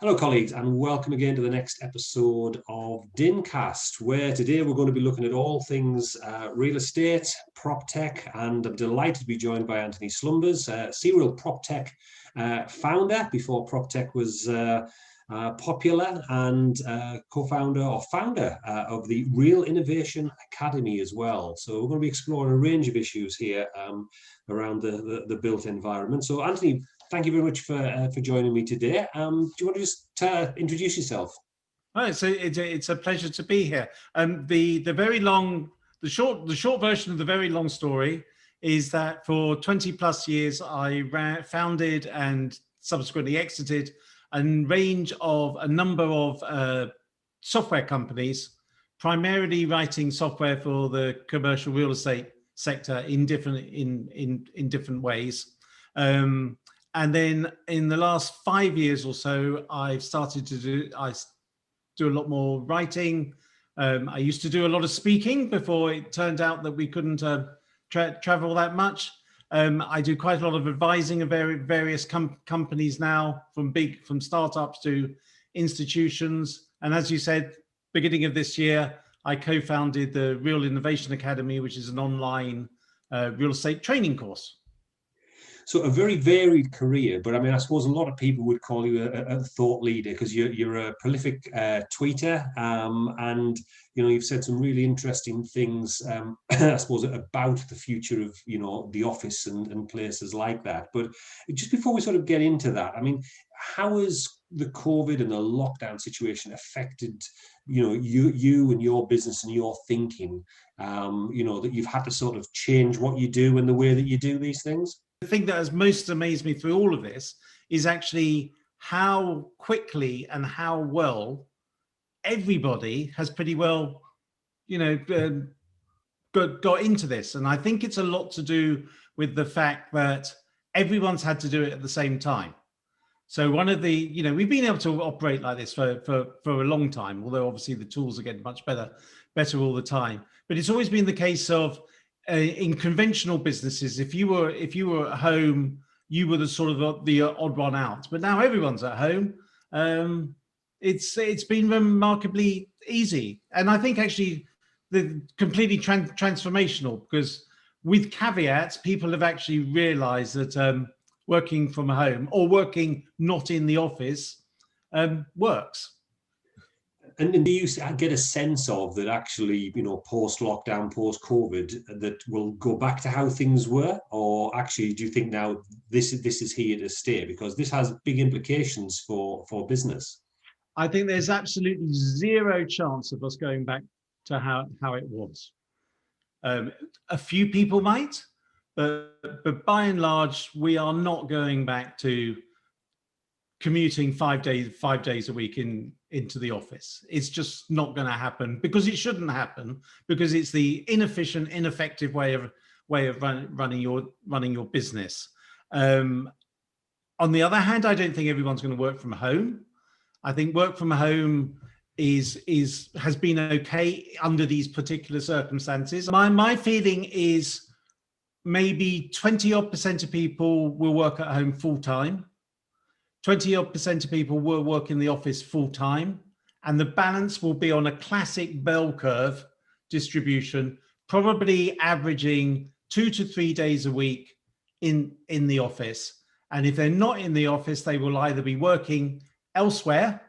Hello, colleagues, and welcome again to the next episode of DINCast, where today we're going to be looking at all things real estate, prop tech, and I'm delighted to be joined by Antony Slumbers, serial prop tech founder before prop tech was popular, and co-founder or founder of the Real Innovation Academy as well. So we're going to be exploring a range of issues here around the built environment. So, Antony, thank you very much for joining me today. Do you want to just introduce yourself? Oh, it's a pleasure to be here. The short version of the very long story is that for 20 plus years I founded and subsequently exited a number of software companies, primarily writing software for the commercial real estate sector in different ways. And then in the last 5 years or so, I've started to do a lot more writing. I used to do a lot of speaking before it turned out that we couldn't travel that much. I do quite a lot of advising of various companies now, from startups to institutions. And as you said, beginning of this year, I co-founded the Real Innovation Academy, which is an online real estate training course. So a very varied career, but I mean, I suppose a lot of people would call you a thought leader because you're a prolific tweeter, and you've said some really interesting things, I suppose, about the future of the office and places like that. But just before we sort of get into that, I mean, how has the COVID and the lockdown situation affected you and your business and your thinking? That you've had to sort of change what you do and the way that you do these things. The thing that has most amazed me through all of this is actually how quickly and how well everybody has pretty well, got into this. And I think it's a lot to do with the fact that everyone's had to do it at the same time. So one of the, we've been able to operate like this for a long time, although obviously the tools are getting much better all the time. But it's always been the case of, in conventional businesses, if you were at home, you were the odd one out. But now everyone's at home. It's been remarkably easy, and I think actually the completely transformational, because with caveats, people have actually realised that working from home or working not in the office works. And do you get a sense of that actually, post-lockdown, post-COVID, that will go back to how things were? Or actually, do you think now this is here to stay? Because this has big implications for business. I think there's absolutely zero chance of us going back to how it was. A few people might, but by and large, we are not going back to commuting 5 days a week into the office. It's just not going to happen, because it shouldn't happen, because it's the inefficient, ineffective way of running your business. On the other hand, I don't think everyone's going to work from home. I think work from home has been okay under these particular circumstances. My feeling is maybe 20% of people will work at home full time. 20% of people will work in the office full time, and the balance will be on a classic bell curve distribution, probably averaging 2 to 3 days a week in the office. And if they're not in the office, they will either be working elsewhere,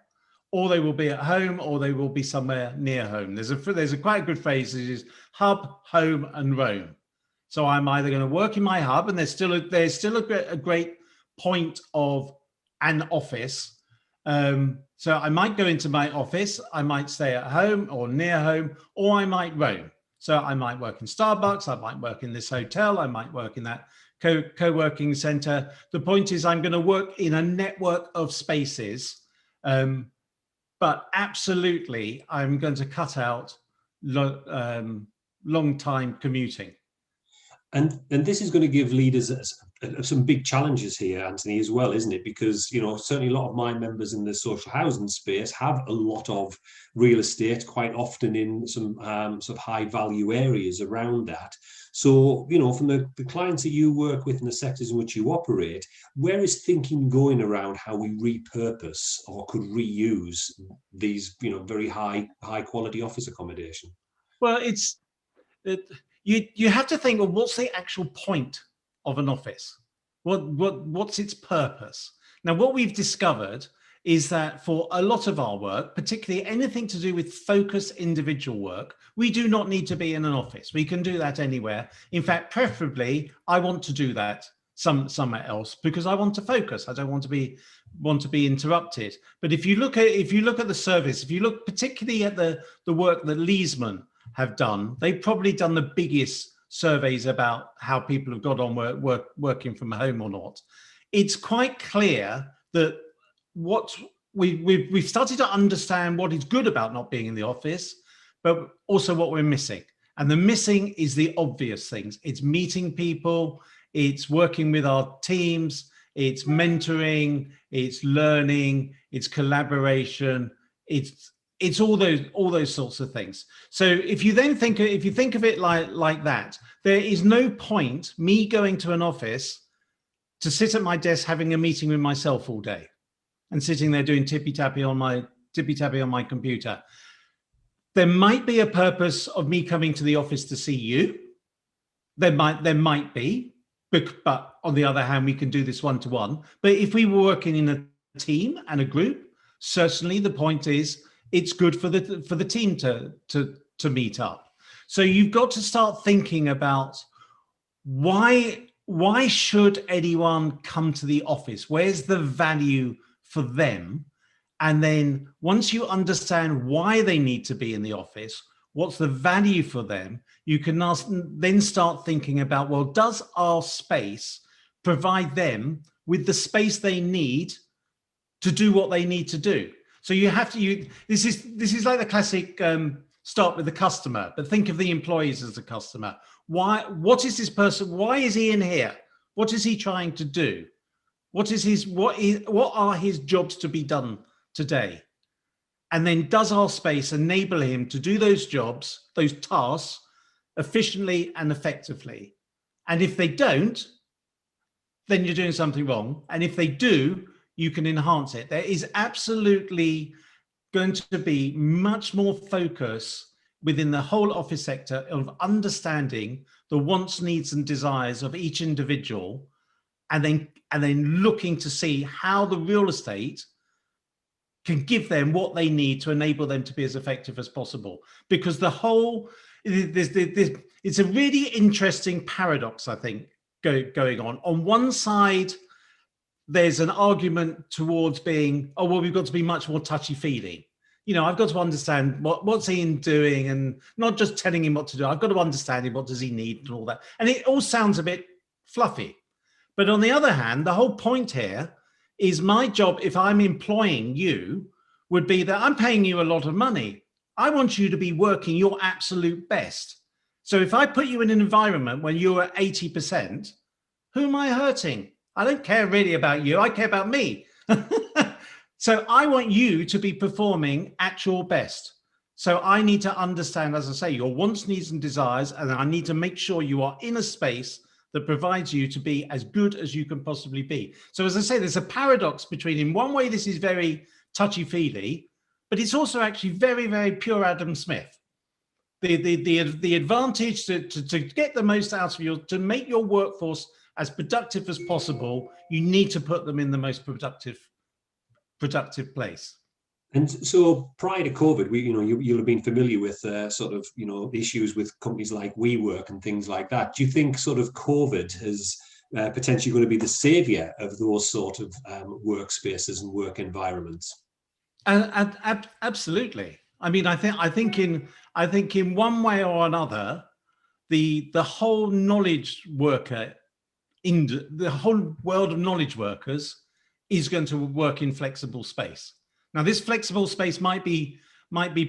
or they will be at home, or they will be somewhere near home. There's a quite a good phrase that is hub, home, and roam. So I'm either going to work in my hub, and there's still a great point of an office. So I might go into my office, I might stay at home or near home, or I might roam. So I might work in Starbucks, I might work in this hotel, I might work in that co-working center. The point is, I'm going to work in a network of spaces, but absolutely I'm going to cut out long time commuting. And this is going to give leaders a some big challenges here, Anthony, as well, isn't it? Because, you know, certainly a lot of my members in the social housing space have a lot of real estate, quite often in some sort of high value areas around that. So, you know, from the clients that you work with and the sectors in which you operate, where is thinking going around how we repurpose or could reuse these, you know, very high quality office accommodation? Well, you have to think, well, what's the actual point of an office? What's its purpose? Now, what we've discovered is that for a lot of our work, particularly anything to do with focused individual work, we do not need to be in an office. We can do that anywhere. In fact, preferably, I want to do that somewhere else because I want to focus. I don't want to be interrupted. But if you look at the service, if you look particularly at the work that Leesman have done, they've probably done the biggest surveys about how people have got on working from home or not. It's quite clear that what we've started to understand what is good about not being in the office, but also what we're missing. And the missing is the obvious things. It's meeting people, it's working with our teams, it's mentoring, it's learning, it's collaboration, it's all those sorts of things. So if you think of it like that, there is no point me going to an office to sit at my desk having a meeting with myself all day and sitting there doing tippy tappy on my computer. There might be a purpose of me coming to the office to see you. There might be, but on the other hand, we can do this one-to-one. But if we were working in a team and a group, certainly the point is it's good for the team to meet up. So you've got to start thinking about why should anyone come to the office? Where's the value for them? And then once you understand why they need to be in the office, what's the value for them, you can then start thinking about, well, does our space provide them with the space they need to do what they need to do? So you have to, this is like the classic start with the customer, but think of the employees as the customer. What is this person? Why is he in here? What is he trying to do? What are his jobs to be done today? And then does our space enable him to do those jobs, those tasks efficiently and effectively? And if they don't, then you're doing something wrong. And if they do, you can enhance it. There is absolutely going to be much more focus within the whole office sector of understanding the wants, needs, and desires of each individual, and then looking to see how the real estate can give them what they need to enable them to be as effective as possible. Because it's a really interesting paradox, I think, going on. On one side, there's an argument towards being, oh, well, we've got to be much more touchy-feely. You know, I've got to understand what's Ian doing, and not just telling him what to do. I've got to understand him, what does he need and all that. And it all sounds a bit fluffy. But on the other hand, the whole point here is my job, if I'm employing you, would be that I'm paying you a lot of money. I want you to be working your absolute best. So if I put you in an environment where you're at 80%, who am I hurting? I don't care really about you. I care about me. So I want you to be performing at your best. So I need to understand, as I say, your wants, needs, and desires, and I need to make sure you are in a space that provides you to be as good as you can possibly be. So as I say, there's a paradox between, in one way, this is very touchy-feely, but it's also actually very, very pure Adam Smith. The advantage to get the most out of to make your workforce as productive as possible, you need to put them in the most productive place. And so prior to COVID, you'll have been familiar with issues with companies like WeWork and things like that. Do you think sort of COVID is potentially going to be the savior of those sort of workspaces and work environments? Absolutely. I mean, I think in one way or another, the whole knowledge worker the whole world of knowledge workers is going to work in flexible space. Now, this flexible space might be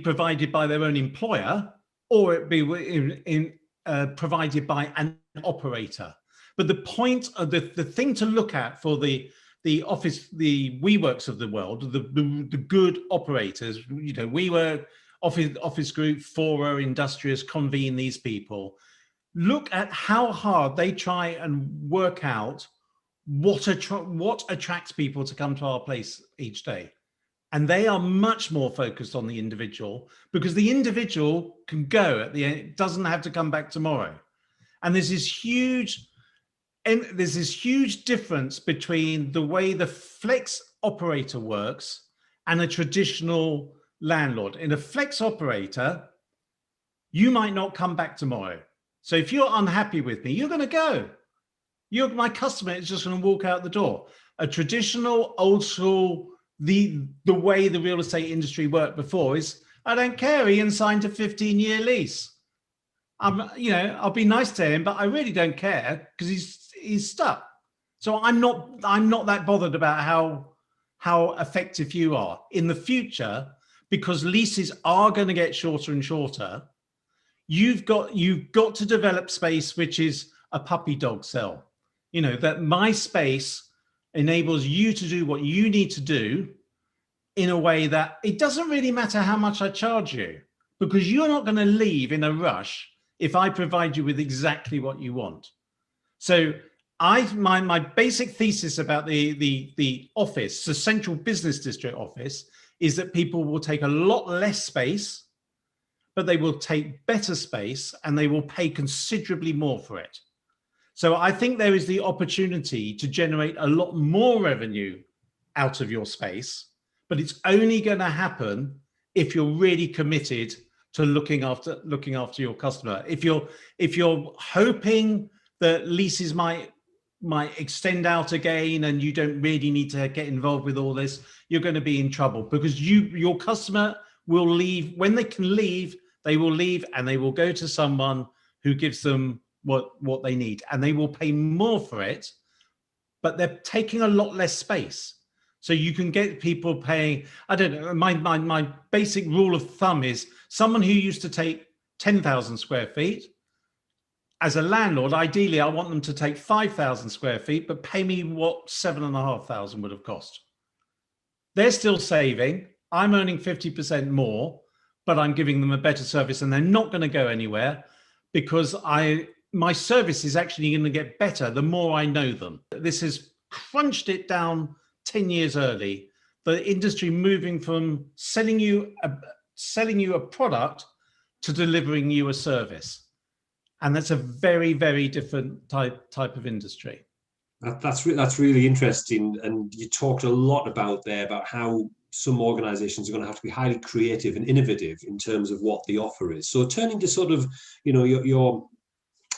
provided by their own employer, or it be provided by an operator. But the point of the thing to look at for the office, the WeWorks of the world, the good operators, WeWork, Office Group, Fora, Industrious, Convene, these people, look at how hard they try and work out what attracts people to come to our place each day. And they are much more focused on the individual, because the individual can go at the end, it doesn't have to come back tomorrow. And there's this huge difference between the way the flex operator works and a traditional landlord. In a flex operator, you might not come back tomorrow. So if you're unhappy with me, you're going to go. My customer is just going to walk out the door. A traditional, old school, the way the real estate industry worked before is, I don't care, Ian signed a 15-year lease. I'll be nice to him, but I really don't care because he's stuck. So I'm not that bothered about how effective you are in the future, because leases are going to get shorter and shorter. You've got to develop space which is a puppy dog cell. That my space enables you to do what you need to do in a way that it doesn't really matter how much I charge you, because you're not going to leave in a rush if I provide you with exactly what you want. So my basic thesis about the office, the central business district office, is that people will take a lot less space, but they will take better space and they will pay considerably more for it. So I think there is the opportunity to generate a lot more revenue out of your space, but it's only going to happen if you're really committed to looking after your customer. If you're hoping that leases might extend out again and you don't really need to get involved with all this, you're going to be in trouble, because your customer will leave. When they can leave, they will leave, and they will go to someone who gives them what they need, and they will pay more for it, but they're taking a lot less space. So you can get people paying, I don't know, my basic rule of thumb is someone who used to take 10,000 square feet, as a landlord, ideally I want them to take 5,000 square feet, but pay me what 7,500 would have cost. They're still saving, I'm earning 50% more, but I'm giving them a better service, and they're not going to go anywhere, because my service is actually going to get better the more I know them. This has crunched it down 10 years early. The industry moving from selling you a product to delivering you a service. And that's a very, very different type of industry. That's really interesting. And you talked a lot about how some organizations are going to have to be highly creative and innovative in terms of what the offer is. So turning to sort of, your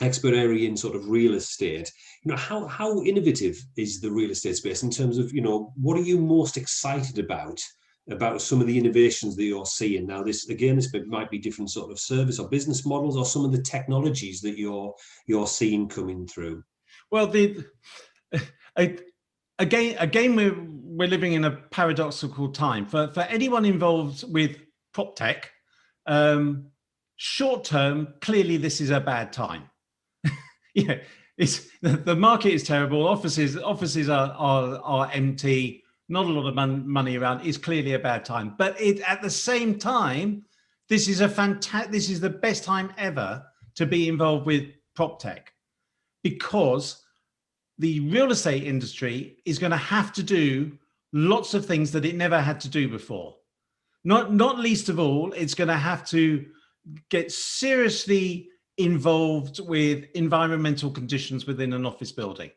expert area in sort of real estate, how innovative is the real estate space in terms of, what are you most excited about some of the innovations that you're seeing now? This might be different sort of service or business models, or some of the technologies that you're seeing coming through. Well, again, we're living in a paradoxical time. For anyone involved with prop tech, short term, clearly this is a bad time. The market is terrible. Offices are empty. Not a lot of money around. It's clearly a bad time. But at the same time, this is the best time ever to be involved with prop tech, because the real estate industry is going to have to do lots of things that it never had to do before. Not least of all, it's going to have to get seriously involved with environmental conditions within an office building.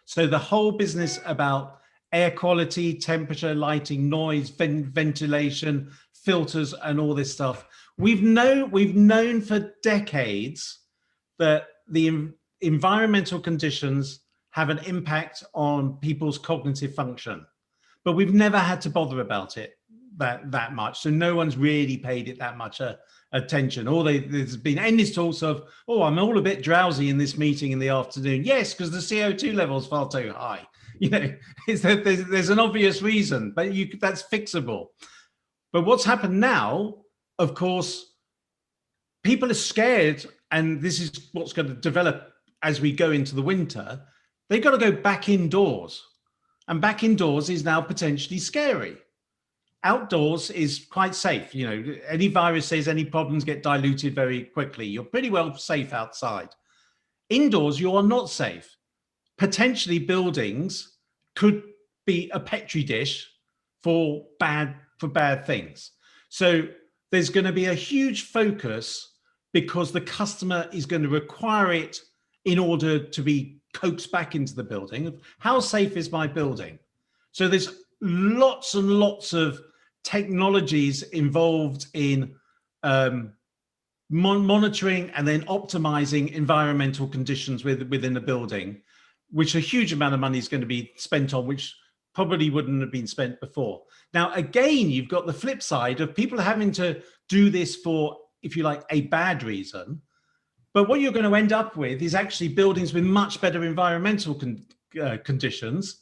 So the whole business about air quality, temperature, lighting, noise, ventilation, filters, and all this stuff. We've known for decades that the environmental conditions have an impact on people's cognitive function, but we've never had to bother about it that much. So no one's really paid it that much attention. There's been endless talks of, I'm all a bit drowsy in this meeting in the afternoon. Yes, because the CO2 level is far too high. There's an obvious reason, but that's fixable. But what's happened now, of course, people are scared, and this is what's going to develop as we go into the winter, they've got to go back indoors. And back indoors is now potentially scary. Outdoors is quite safe. You know, any viruses, any problems get diluted very quickly. You're pretty well safe outside. Indoors, you are not safe. Potentially buildings could be a petri dish for bad things. So there's going to be a huge focus because the customer is going to require it in order to be coaxed back into the building. How safe is my building? So there's lots and lots of technologies involved in monitoring and then optimizing environmental conditions within the building, which a huge amount of money is going to be spent on, which probably wouldn't have been spent before. Now, again, you've got the flip side of people having to do this for, if you like, a bad reason. But what you're going to end up with is actually buildings with much better environmental conditions.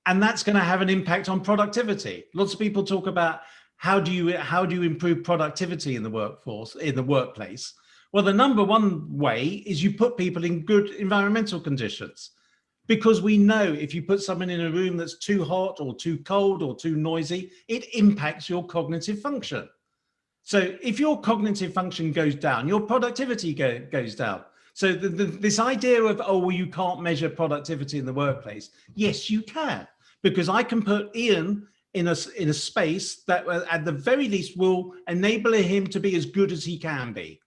And that's going to have an impact on productivity. Lots of people talk about how do you improve productivity in the workforce, in the workplace? Well, the number one way is you put people in good environmental conditions. Because we know if you put someone in a room that's too hot or too cold or too noisy, it impacts your cognitive function. So if your cognitive function goes down, your productivity goes down. So this idea of, oh, well, you can't measure productivity in the workplace. Yes, you can, because I can put Ian in a space that at the very least will enable him to be as good as he can be.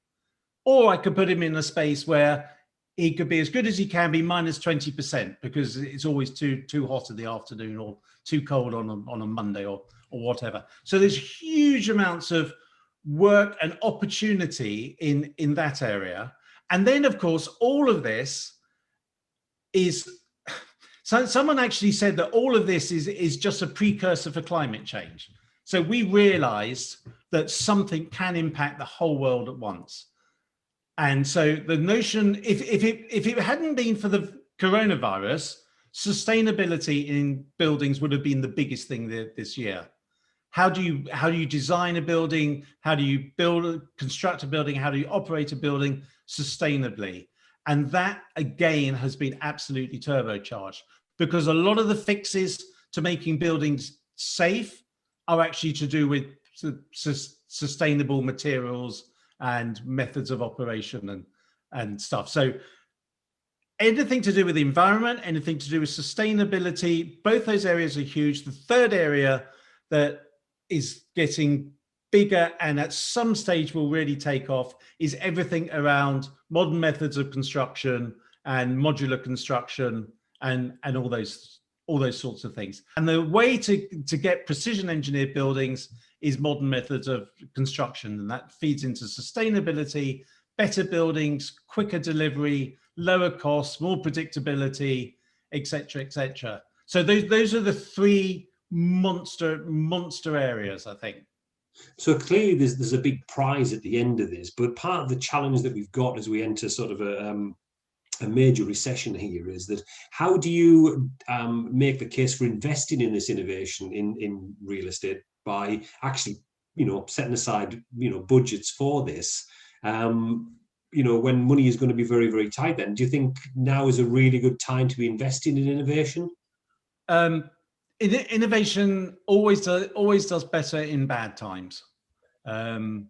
Or I could put him in a space where he could be as good as he can be minus 20% because it's always too hot in the afternoon or too cold on a Monday or whatever. So there's huge amounts of work and opportunity in that area. And then, of course, all of this is, so someone actually said that all of this is just a precursor for climate change. So we realized that something can impact the whole world at once. And so the notion, if it hadn't been for the coronavirus, sustainability in buildings would have been the biggest thing this year. How do you design a building? How do you construct a building? How do you operate a building sustainably? And that again has been absolutely turbocharged because a lot of the fixes to making buildings safe are actually to do with sustainable materials and methods of operation and stuff. So anything to do with the environment, anything to do with sustainability, both those areas are huge. The third area that is getting bigger and at some stage will really take off is everything around modern methods of construction and modular construction and all those sorts of things. And the way to get precision engineered buildings is modern methods of construction, and that feeds into sustainability, better buildings, quicker delivery, lower costs, more predictability, et cetera, et cetera. So those are the three monster areas, I think. So clearly there's a big prize at the end of this, but part of the challenge that we've got as we enter sort of a major recession here is that how do you make the case for investing in this innovation in real estate by actually, setting aside, budgets for this, when money is going to be very, very tight then? Do you think now is a really good time to be investing in innovation? Innovation always does better in bad times. In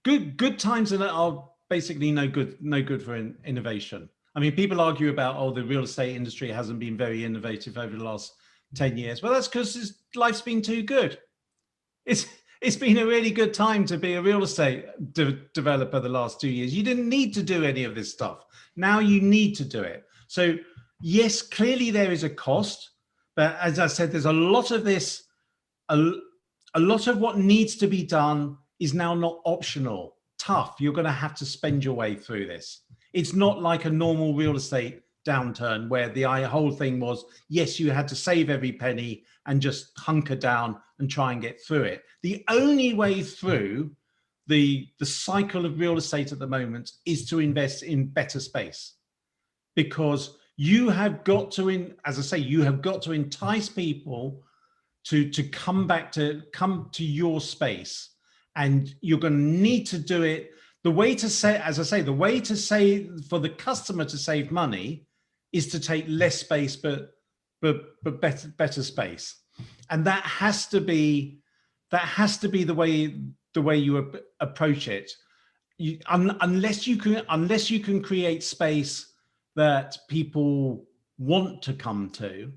good times are basically no good for innovation. I mean, people argue about, the real estate industry hasn't been very innovative over the last 10 years. Well, that's because life's been too good. It's been a really good time to be a real estate developer the last 2 years. You didn't need to do any of this stuff. Now you need to do it. So yes, clearly there is a cost, but as I said, there's a lot of this, a lot of what needs to be done is now not optional. Tough. You're going to have to spend your way through this. It's not like a normal real estate downturn where the whole thing was, yes, you had to save every penny and just hunker down and try and get through it. The only way through the cycle of real estate at the moment is to invest in better space, because you have got to, as I say, you have got to entice people to come to your space, and you're going to need to do it. the way to say, as I say, the way to say for the customer to save money is to take less space, but better space, and that has to be the way you approach it. Unless you can create space that people want to come to,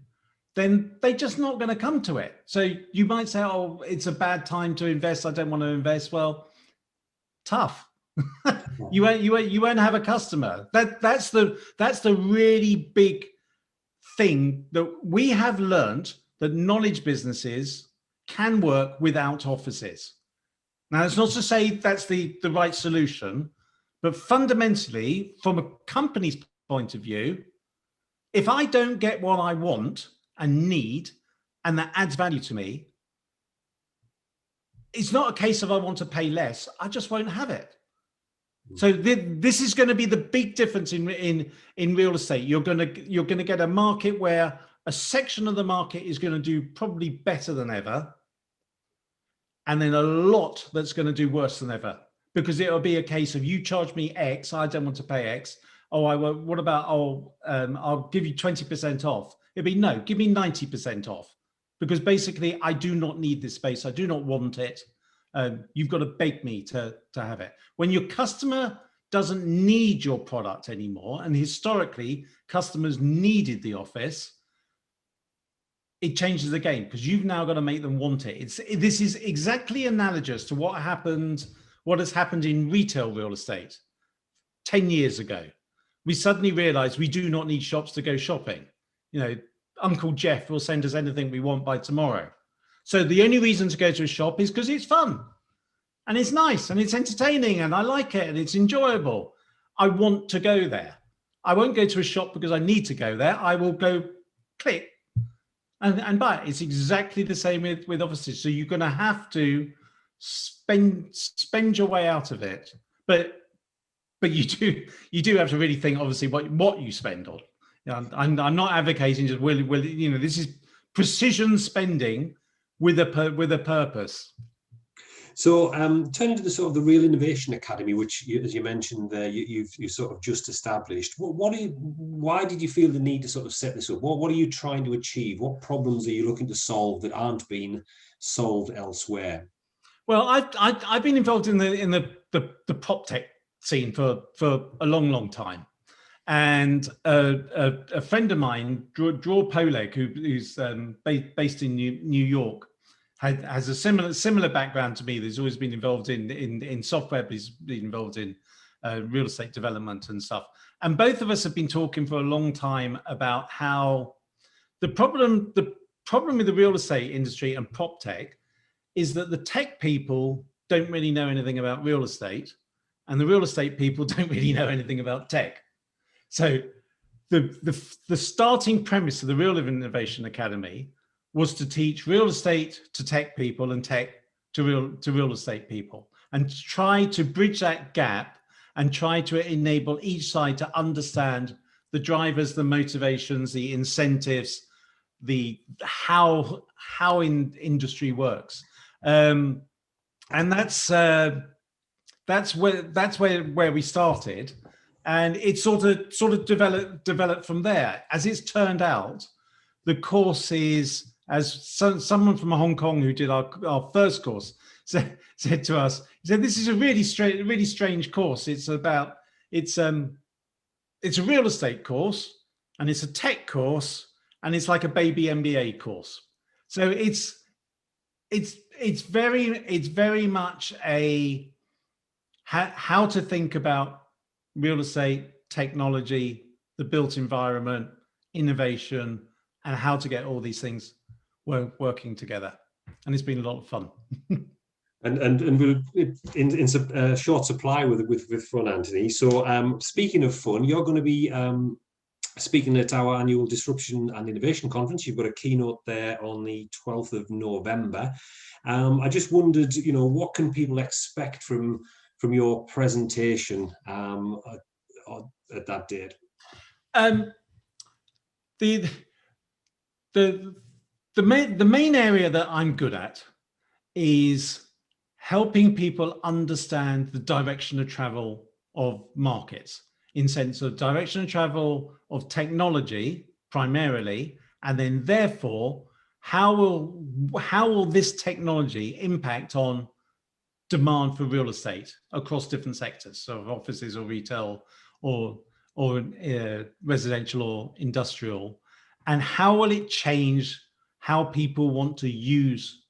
then they're just not going to come to it. So you might say, oh, it's a bad time to invest, I don't want to invest. Well, tough. you won't have a customer. That's the really big thing that we have learned, that knowledge businesses can work without offices. Now, it's not to say that's the right solution, but fundamentally, from a company's point of view, if I don't get what I want and need, and that adds value to me, it's not a case of I want to pay less, I just won't have it. So this is going to be the big difference in real estate. You're going to get a market where a section of the market is going to do probably better than ever, and then a lot that's going to do worse than ever, because it'll be a case of, you charge me X, I don't want to pay X. Oh, I will. What about, I'll give you 20% off. It'd be, no, give me 90% off, because basically I do not need this space. I do not want it. You've got to beg me to have it. When your customer doesn't need your product anymore, and historically customers needed the office, it changes the game, because you've now got to make them want it. This is exactly analogous to what has happened in retail real estate 10 years ago. We suddenly realized we do not need shops to go shopping. You know, Uncle Jeff will send us anything we want by tomorrow. So the only reason to go to a shop is because it's fun and it's nice and it's entertaining and I like it and it's enjoyable. I want to go there. I won't go to a shop because I need to go there. I will go click and buy it. It's exactly the same with offices. So you're going to have to spend your way out of it, but you do have to really think, obviously, what you spend on. You know, I'm not advocating just this is precision spending with a purpose. So turning to the sort of the Real Innovation Academy, which, as you mentioned there, you've sort of just established. Why did you feel the need to sort of set this up? What are you trying to achieve? What problems are you looking to solve that aren't being solved elsewhere? Well, I've been involved in the prop tech scene for a long time, and a friend of mine, Dror Poleg, who's based in New York, has a similar background to me. He's always been involved in software, but he's been involved in real estate development and stuff. And both of us have been talking for a long time about how the problem with the real estate industry and prop tech is that the tech people don't really know anything about real estate, and the real estate people don't really know anything about tech. So the starting premise of the Real Innovation Academy was to teach real estate to tech people and tech to real estate people, and try to bridge that gap and try to enable each side to understand the drivers, the motivations, the incentives, how industry works. And that's where we started, and it sort of developed from there. As it's turned out, the course is, as someone from Hong Kong who did our first course said to us, he said, "This is a really strange course. It's a real estate course, and it's a tech course, and it's like a baby MBA course. So it's very much a how to think about real estate, technology, the built environment, innovation, and how to get all these things working together." And it's been a lot of fun. And we're in short supply with fun, Anthony. So speaking of fun, you're going to be speaking at our annual Disruption and Innovation Conference. You've got a keynote there on the 12th of November. I just wondered, what can people expect from your presentation at that date? The main area that I'm good at is helping people understand the direction of travel of markets, in sense of direction of travel of technology primarily, and then therefore how will this technology impact on demand for real estate across different sectors, so offices or retail or residential or industrial, and how will it change how people want to use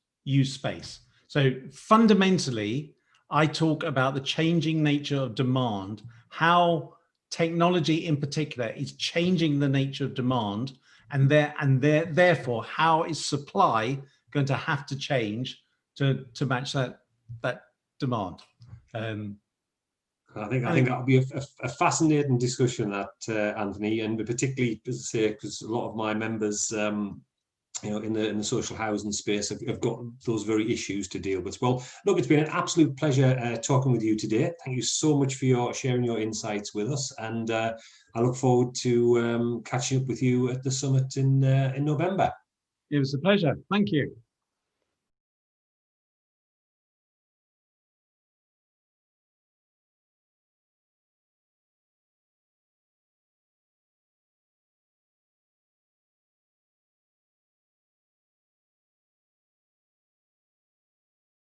space. So fundamentally, I talk about the changing nature of demand, how technology in particular is changing the nature of demand, and therefore how is supply going to have to change to match that demand. I think that'll be a fascinating discussion, that Anthony, and particularly, as I say, because a lot of my members, in the social housing space have got those very issues to deal with. Well, look, it's been an absolute pleasure talking with you today. Thank you so much for sharing your insights with us, and I look forward to catching up with you at the summit in November. It was a pleasure. Thank you.